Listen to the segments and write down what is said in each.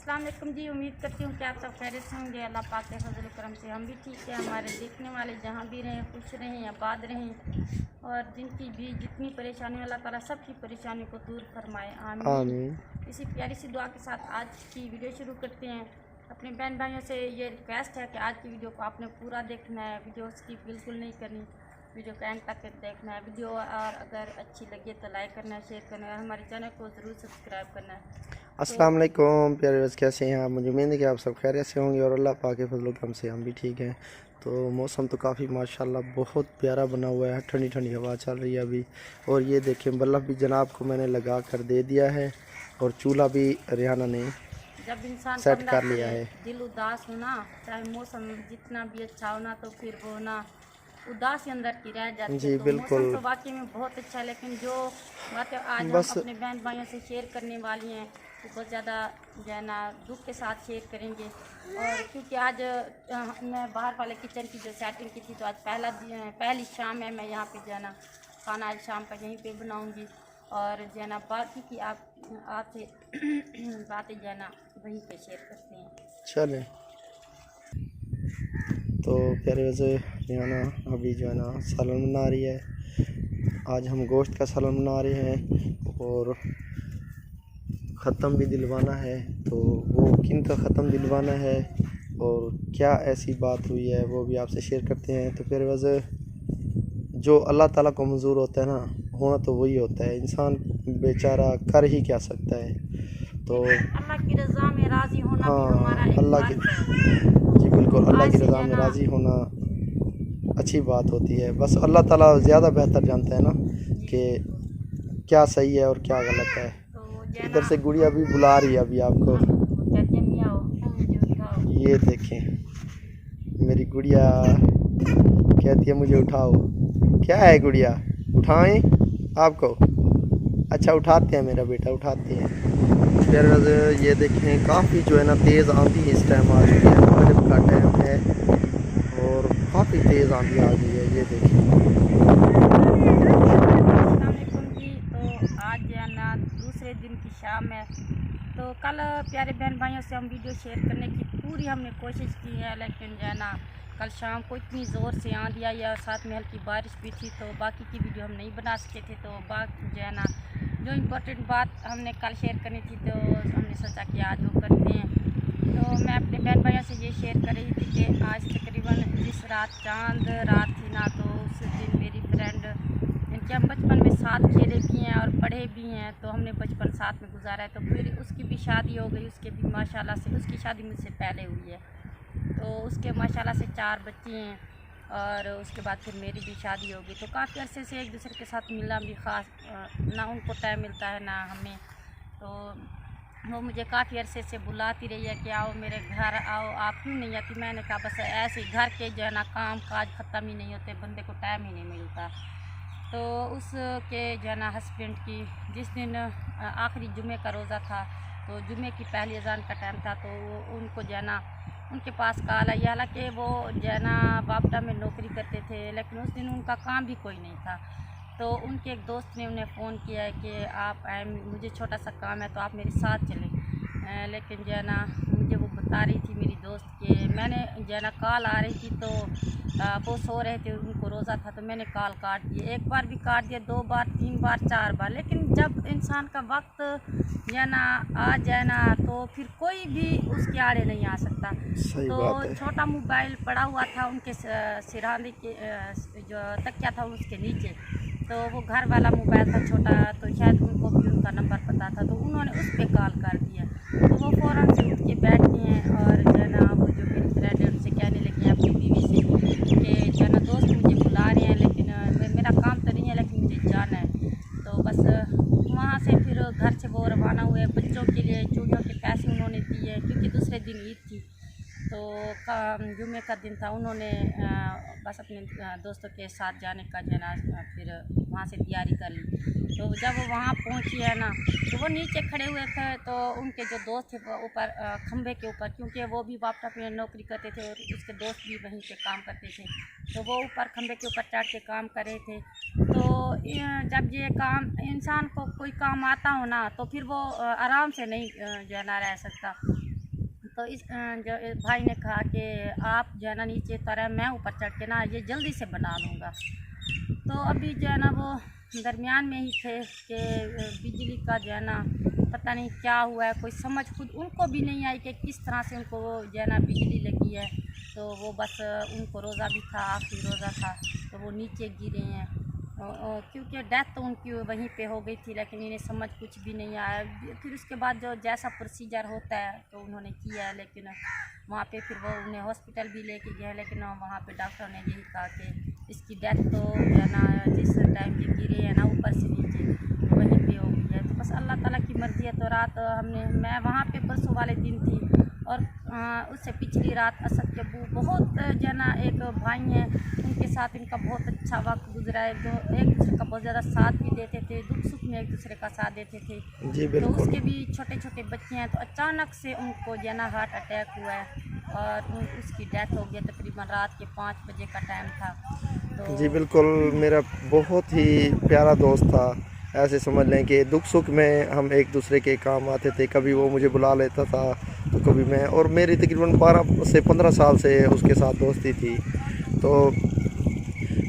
अस्सलाम वालेकुम जी। उम्मीद करती हूँ कि आप सब खैरियत से होंगे। अल्लाह पाक के फजल करम से हम भी ठीक है। हमारे देखने वाले जहाँ भी रहें खुश रहें, आबाद रहें और जिनकी भी जितनी परेशानी, अल्लाह ताला सबकी परेशानी को दूर फरमाए, आमीन। इसी प्यारी सी दुआ के साथ आज की वीडियो शुरू करते हैं। अपने बहन भाइयों से ये रिक्वेस्ट है कि आज की वीडियो को आपने पूरा देखना है, वीडियो स्किप बिल्कुल नहीं करनी, वीडियो का एंड तक देखना है वीडियो। और अगर अच्छी लगे तो लाइक करना है, शेयर करना है, हमारे चैनल को ज़रूर सब्सक्राइब करना है। अस्सलाम वालेकुम प्यारे बस, कैसे हैं आप? मुझे उम्मीद है कि आप सब खैरियत से होंगे और अल्लाह पाक के फजल करम से हम भी ठीक हैं। तो मौसम तो काफ़ी माशाल्लाह बहुत प्यारा बना हुआ है, ठंडी ठंडी हवा चल रही है अभी। और ये देखें बल्ब भी जनाब को मैंने लगा कर दे दिया है और चूल्हा भी रिहाना ने जब इंसान सेट कर लिया है। दिल उदास हो ना, चाहे मौसम जितना भी अच्छा हो ना, तो फिर वो ना उदासी अंदर की रह जाती है। जी तो बिल्कुल। मौसम तो वाकई में बहुत अच्छा है, लेकिन जो बातें आज बस हम अपने बहन भाइयों से शेयर करने वाली हैं तो बहुत ज़्यादा जो है ना दुख के साथ शेयर करेंगे। और क्योंकि आज मैं बाहर वाले किचन की जो सेटिंग की थी, तो आज पहली शाम है। मैं यहाँ पे जो है ना खाना आज शाम का यहीं पे बनाऊँगी और जो है ना बाकी की आपसे बातें जो है ना वहीं पे शेयर करते हैं। चलें, तो प्यारे वैसे रिहाना अभी जो है ना सालन बना रही है। आज हम गोश्त का सालन बना रहे हैं और ख़त्म भी दिलवाना है। तो वो किन का ख़त्म दिलवाना है और क्या ऐसी बात हुई है वो भी आपसे शेयर करते हैं। तो फिर वजह जो अल्लाह ताला को मंजूर होता है ना, होना तो वही होता है, इंसान बेचारा कर ही क्या सकता है। तो अल्लाह की रज़ा में राज़ी होना हाँ, भी हमारा एक अल्लाह की, जी बिल्कुल, अल्लाह की रज़ा में राज़ी होना अच्छी बात होती है। बस अल्लाह ताला ज़्यादा बेहतर जानता है ना कि क्या सही है और क्या गलत है। इधर से गुड़िया भी बुला रही है अभी आपको, ये देखें मेरी गुड़िया कहती है मुझे उठाओ। क्या है गुड़िया, उठाएं आपको? अच्छा उठाते हैं, मेरा बेटा उठाते हैं। फिर ये देखें काफ़ी जो है ना तेज़ आंधी इस टाइम आ चुकी है, मगरिब का टाइम है और काफ़ी तेज़ आंधी आ गई है, ये देखें। तो आज जो है ना दूसरे दिन की शाम है। तो कल प्यारे बहन भाइयों से हम वीडियो शेयर करने की पूरी हमने कोशिश की है, लेकिन जो है ना कल शाम को इतनी ज़ोर से आंधी आई और साथ में हल्की बारिश भी थी, तो बाकी की वीडियो हम नहीं बना सके थे। तो बाकी जो है ना जो इम्पोर्टेंट बात हमने कल शेयर करनी थी, तो हमने सोचा कि आज वो करते हैं। तो मैं अपने बहन भाइयों से ये शेयर कर रही थी कि आज तकरीबन जिस रात चांद रात थी ना, तो उस दिन मेरी फ्रेंड जिनके हम बचपन में साथ खेले भी हैं और पढ़े भी हैं, तो हमने बचपन साथ में गुजारा है। तो फिर उसकी भी शादी हो गई, उसके भी माशाल्लाह से, उसकी शादी मुझसे पहले हुई है, तो उसके माशाल्लाह से 4 बच्चे हैं और उसके बाद फिर मेरी भी शादी होगी। तो काफ़ी अरसे से एक दूसरे के साथ मिलना भी ख़ास ना उनको टाइम मिलता है ना हमें। तो वो मुझे काफ़ी अरसे से बुलाती रही है कि आओ मेरे घर आओ, आप क्यों नहीं आती? मैंने कहा बस ऐसे घर के जो है ना काम काज ख़त्म ही नहीं होते, बंदे को टाइम ही नहीं मिलता। तो उसके जो है ना हस्बैंड की जिस दिन आखिरी जुमे का रोज़ा था, तो जुमे की पहली अजान का टाइम था, तो उनको जो है ना उनके पास कॉल आई। हालांकि वो जो है ना बापटा में नौकरी करते थे, लेकिन उस दिन उनका काम भी कोई नहीं था। तो उनके एक दोस्त ने उन्हें फ़ोन किया है कि आप आए, मुझे छोटा सा काम है तो आप मेरे साथ चलें। लेकिन जो है ना मुझे वो बता रही थी मेरी दोस्त के, मैंने जो है ना कॉल आ रही थी तो वो सो रहे थे, उनको रोज़ा था, तो मैंने कॉल काट दिया। एक बार भी काट दिया, 2 बार 3 बार 4 बार, लेकिन जब इंसान का वक्त जो है ना आ जाए ना, तो फिर कोई भी उसके आड़े नहीं आ सकता। सही तो बात है। छोटा मोबाइल पड़ा हुआ था उनके सिरहाने के जो तकिया था उसके नीचे, तो वो घर वाला मोबाइल था छोटा, तो शायद उनको भी उनका नंबर पता था, तो उन्होंने उस पर कॉल कर दिया। तो वो फ़ौरन से उठ के बैठी हैं और जो है ना वो जो मेरी फ्रेंड है उनसे कहने लगी अपनी बीवी से कि जो है ना दोस्त मुझे बुला रहे हैं, लेकिन मेरा काम तो नहीं है, लेकिन मुझे जाना है। तो बस वहाँ से फिर घर से वो रवाना हुए। बच्चों के लिए चूड़ियों के पैसे उन्होंने दिए, क्योंकि दूसरे दिन ईद थी, तो जुमे का दिन था। उन्होंने बस अपने दोस्तों के साथ जाने का जो है ना फिर वहाँ से तैयारी कर ली। तो जब वो वहाँ पहुँची है ना, तो वो नीचे खड़े हुए थे, तो उनके जो दोस्त थे वो ऊपर खंभे के ऊपर, क्योंकि वो भी बापटा पे नौकरी करते थे और उसके दोस्त भी वहीं पे काम करते थे, तो वो ऊपर खंभे के ऊपर चढ़ के काम कर रहे थे। तो जब ये काम इंसान को कोई काम आता हो ना, तो फिर वो आराम से नहीं जो है ना रह सकता। तो इस जो इस भाई ने कहा कि आप जो है ना नीचे उतर है, मैं ऊपर चढ़ के ना ये जल्दी से बना लूँगा। तो अभी जो है ना वो दरमियान में ही थे कि बिजली का जो है ना पता नहीं क्या हुआ है, कोई समझ खुद उनको भी नहीं आई कि किस तरह से उनको वो जो है ना बिजली लगी है। तो वो बस उनको रोज़ा भी था, आखिरी रोज़ा था, तो वो नीचे गिरे हैं क्योंकि डेथ तो उनकी वहीं पे हो गई थी, लेकिन इन्हें समझ कुछ भी नहीं आया। फिर उसके बाद जो जैसा प्रोसीजर होता है तो उन्होंने किया है, लेकिन वहाँ पे फिर वो उन्हें हॉस्पिटल भी लेके गए, लेकिन वहाँ पे डॉक्टर ने यही कहा कि इसकी डेथ तो जो है ना जिस टाइम ये गिरे हैं ना ऊपर से नीचे तो वहीं पे हो गई है। तो बस अल्लाह ताला की मर्ज़ी है। तो रात मैं वहाँ पे परसों वाले दिन थी और उससे पिछली रात असद के अब्बू बहुत जो है ना एक भाई हैं, उनके साथ इनका बहुत अच्छा वक्त गुजरा है, जो एक दूसरे का बहुत ज़्यादा साथ भी देते थे, दुख सुख में एक दूसरे का साथ देते थे। जी तो बिल्कुल। उसके भी छोटे छोटे बच्चे हैं, तो अचानक से उनको जो है ना हार्ट अटैक हुआ है और उसकी डेथ हो गई। तकरीबन रात के 5 बजे का टाइम था। तो जी बिल्कुल, मेरा बहुत ही प्यारा दोस्त था। ऐसे समझ लें कि दुख सुख में हम एक दूसरे के काम आते थे। कभी वो मुझे बुला लेता था तो कभी मैं, और मेरी तकरीबन 12 से 15 साल से उसके साथ दोस्ती थी। तो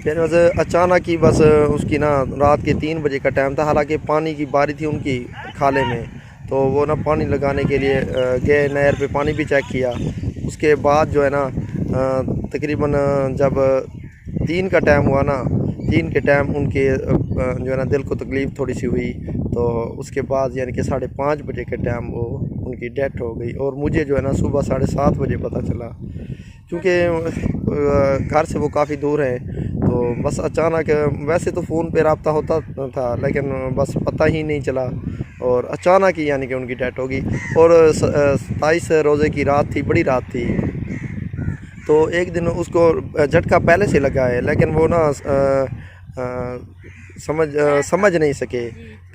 फिर बस अचानक ही बस उसकी ना रात के 3 बजे का टाइम था, हालांकि पानी की बारी थी उनकी खाले में, तो वो ना पानी लगाने के लिए गए, नहर पे पानी भी चेक किया। उसके बाद जो है ना तकरीबन जब 3 का टाइम हुआ ना, 3 के टाइम उनके जो है ना दिल को तकलीफ़ थोड़ी सी हुई। तो उसके बाद यानी कि 5:30 बजे के टाइम वो उनकी डेथ हो गई। और मुझे जो है ना सुबह 7:30 बजे पता चला, क्योंकि घर से वो काफ़ी दूर हैं। तो बस अचानक, वैसे तो फ़ोन पे रब्ता होता था, लेकिन बस पता ही नहीं चला और अचानक ही यानी कि उनकी डेथ हो गई। और 27 रोज़े की रात थी, बड़ी रात थी। तो एक दिन उसको झटका पहले से लगा है, लेकिन वो ना समझ नहीं सके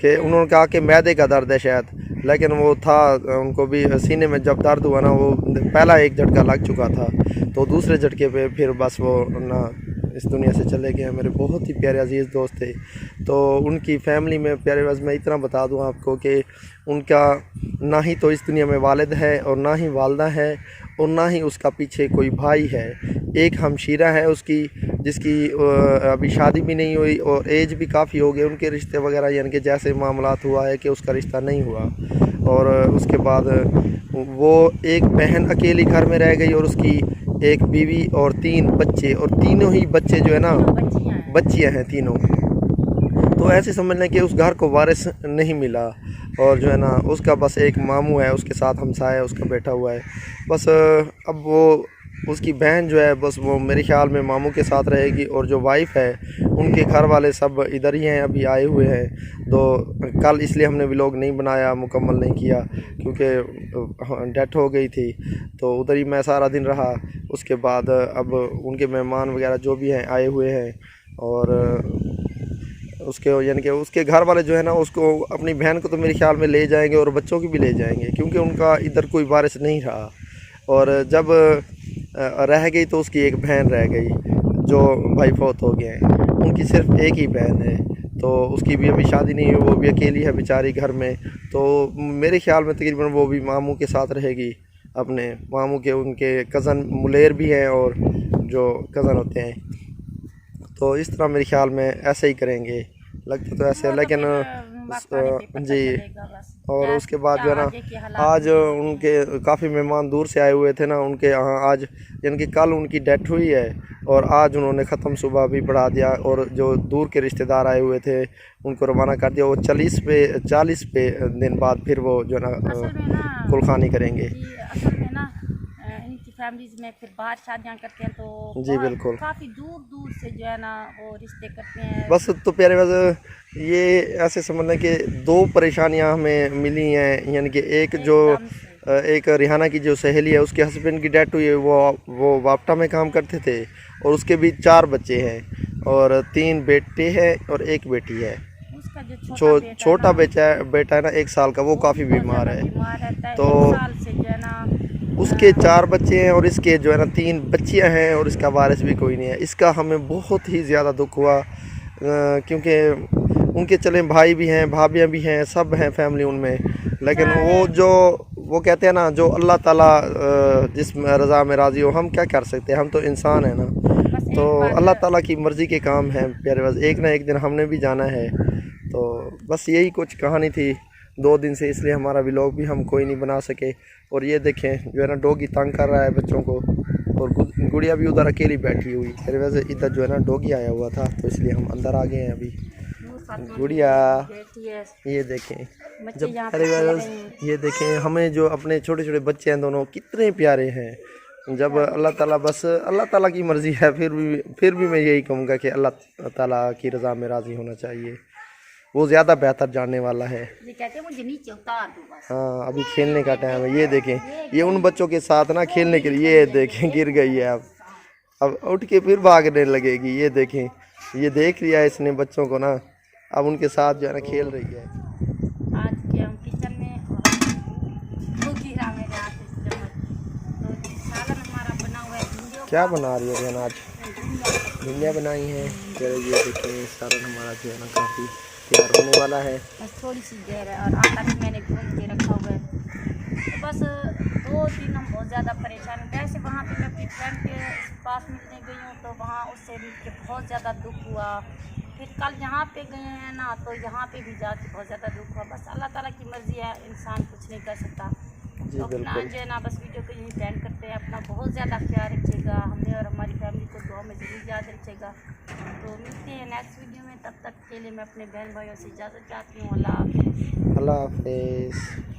कि उन्होंने कहा कि मैदे का दर्द है शायद, लेकिन वो था, उनको भी सीने में जब दर्द हुआ ना, वो पहला एक झटका लग चुका था। तो दूसरे झटके पे फिर बस वो ना इस दुनिया से चले गए। मेरे बहुत ही प्यारे अजीज़ दोस्त थे। तो उनकी फ़ैमिली में प्यारे, बस मैं इतना बता दूं आपको कि उनका ना ही तो इस दुनिया में वालिद है और ना ही वालदा है और ना ही उसका पीछे कोई भाई है। एक हमशीरा है उसकी, जिसकी अभी शादी भी नहीं हुई और एज भी काफ़ी हो गई। उनके रिश्ते वगैरह यानी कि जैसे मामलात हुआ है कि उसका रिश्ता नहीं हुआ। और उसके बाद वो एक बहन अकेली घर में रह गई और उसकी एक बीवी और 3 बच्चे, और तीनों ही बच्चे जो है ना बच्चियाँ हैं तीनों। तो ऐसे समझ लें कि उस घर को वारिस नहीं मिला। और जो है ना उसका बस एक मामू है, उसके साथ हमसाया उसका बैठा हुआ है। बस अब वो उसकी बहन जो है बस वो मेरे ख्याल में मामू के साथ रहेगी। और जो वाइफ है उनके घर वाले सब इधर ही हैं, अभी आए हुए हैं। तो कल इसलिए हमने व्लॉग नहीं बनाया, मुकम्मल नहीं किया, क्योंकि डेथ हो गई थी। तो उधर ही मैं सारा दिन रहा। उसके बाद अब उनके मेहमान वगैरह जो भी हैं आए हुए हैं। और उसके यानी कि उसके घर वाले जो है ना उसको, अपनी बहन को तो मेरे ख्याल में ले जाएंगे और बच्चों की भी ले जाएंगे, क्योंकि उनका इधर कोई वारिस नहीं रहा। और जब रह गई तो उसकी एक बहन रह गई, जो भाई फौत हो गए हैं। उनकी सिर्फ एक ही बहन है, तो उसकी भी अभी शादी नहीं हुई, वो भी अकेली है बेचारी घर में। तो मेरे ख्याल में तकरीबन वो भी मामू के साथ रहेगी, अपने मामू के उनके कज़न मुलेर भी हैं और जो कज़न होते हैं। तो इस तरह मेरे ख्याल में ऐसे ही करेंगे, लगता तो ऐसे है, लेकिन जी। और उसके बाद जो है ना आज उनके काफ़ी मेहमान दूर से आए हुए थे ना, उनके यहाँ आज यानी कि कल उनकी डेथ हुई है और आज उन्होंने ख़त्म सुबह भी बढ़ा दिया। और जो दूर के रिश्तेदार आए हुए थे उनको रवाना कर दिया। वो 40 दिन बाद फिर वो जो है ना कुलखानी करेंगे। फैमिलीज़ में फिर बाहर शादियाँ करते हैं, तो जी बिल्कुल, काफ़ी दूर दूर से जो है ना वो रिश्ते करते हैं। बस तो प्यारे, बस ये ऐसे समझ लें कि 2 परेशानियां हमें मिली हैं। यानी कि एक जो एक रिहाना की जो सहेली है, उसके हस्बैंड की डेथ हुई है। वो वापटा में काम करते थे और उसके भी 4 बच्चे हैं और 3 बेटे हैं और 1 बेटी है। उसका जो छोटा बेटा है ना 1 साल का, वो काफ़ी बीमार है। तो उसके 4 बच्चे हैं और इसके जो है ना 3 बच्चियां हैं और इसका वारिस भी कोई नहीं है। इसका हमें बहुत ही ज़्यादा दुख हुआ, क्योंकि उनके चले भाई भी हैं, भाभियां भी हैं, सब हैं फैमिली उनमें, लेकिन वो जो वो कहते हैं ना, जो अल्लाह ताला जिस रज़ा में राज़ी हो, हम क्या कर सकते हैं, हम तो इंसान हैं ना। बस तो एक बात अल्लाह ताला की मर्ज़ी के काम हैं प्यारे, बस एक ना एक दिन हमने भी जाना है। तो बस यही कुछ कहानी थी 2 दिन से, इसलिए हमारा व्लॉग भी हम कोई नहीं बना सके। और ये देखें जो है ना, डॉगी तंग कर रहा है बच्चों को, और गुड़िया भी उधर अकेली बैठी हुई। मेरे वजह से इधर जो है ना डॉगी आया हुआ था, तो इसलिए हम अंदर आ गए हैं अभी। गुड़िया ये देखें, जब अरे ये देखें, हमें जो अपने छोटे छोटे बच्चे हैं दोनों कितने प्यारे हैं। जब अल्लाह ताला, बस अल्लाह ताला की मर्ज़ी है, फिर भी मैं यही कहूँगा कि अल्लाह ताला की रज़ा में राज़ी होना चाहिए, वो ज़्यादा बेहतर जानने वाला है। ये कहते हैं मुझे नीचे उतार दो बस। हाँ, अभी खेलने का टाइम है। ये देखें, ये उन बच्चों के साथ ना खेलने के लिए, ये देखें गिर गई है। अब उठ के फिर भागने लगेगी। ये देखें, ये देख लिया है इसने बच्चों को ना, अब उनके साथ जो है ना खेल रही है। आज के हम किचन में वो गिरा मेरे हाथ से चम्मच। तो सालन हमारा बना हुआ है भिंडियों। क्या बना रही है बहन आज? भिंडियाँ बनाई हैं। चलो ये देखें, सालन हमारा जो है ना काफ़ी तैयार होने वाला है। बस थोड़ी सी देर है, और आटा भी मैंने गूंद के रखा हुआ है। तो बस 2 दिन हम बहुत ज़्यादा परेशान हैं। वैसे वहाँ पे मैं अपनी फ्रेंड के पास मिलने गई हूँ, तो वहाँ उससे मिल के बहुत ज़्यादा दुख हुआ। फिर कल यहाँ पे गए हैं ना, तो यहाँ पे भी जाके बहुत ज़्यादा दुख हुआ। बस अल्लाह ताला की मर्ज़ी है, इंसान कुछ नहीं कर सकता। तो अपना जो है ना, बस वीडियो को यही एंड करते हैं। अपना बहुत ज़्यादा ख्याल रखिएगा, हमें और हमारी फैमिली को दुआ में ज़रूर याद रखिएगा। तो मिलते हैं नेक्स्ट वीडियो में, तब तक के लिए मैं अपने बहन भाइयों से इजाज़त चाहती हूँ। अल्लाह हाफ़िज़। अल्लाह हाफ़िज़।